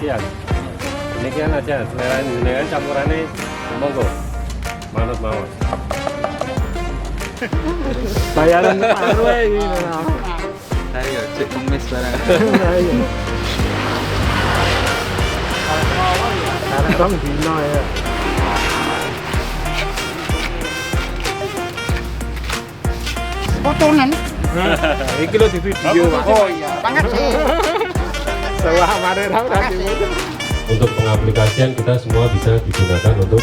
acian. Demikian aja selera dengan campurannya monggo. Manut mawon. Bayaran separuh ini. Ayo cek kemis barang. Karena dino ya. Potongan. Iki lo di video, Pak. Oh iya, banget sih. Sewah kemarin tadi. Untuk pengaplikasian kita semua bisa digunakan untuk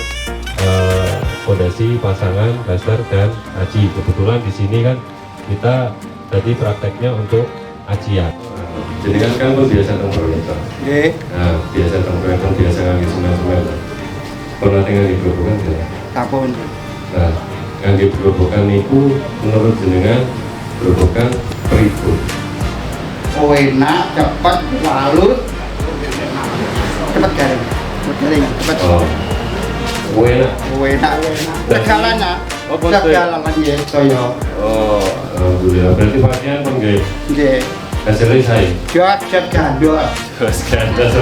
fondasi, pasangan, daster dan aci. Kebetulan di sini kan kita tadi prakteknya untuk acian. Jadi kan biasa teng proyektor. Nggih, Nah, biasa teng proyektor biasa ngangge semen-semen. Kalau nanti ngangge grobokan ya. tapun. Nah, ngangge grobokan niku menurut jenengan grobokan pripun? Oh enak, cepat, halus. Cepat garing. Cepat garing, cepat. Oh, enak. Oh enak. Segalanya. Oh, betul. Segalanya ya, saya. Oh, alhamdulillah. Berarti pasien pun nggih Nggih. hasilnya saya. Jod, jod gandul. Terus kan, terus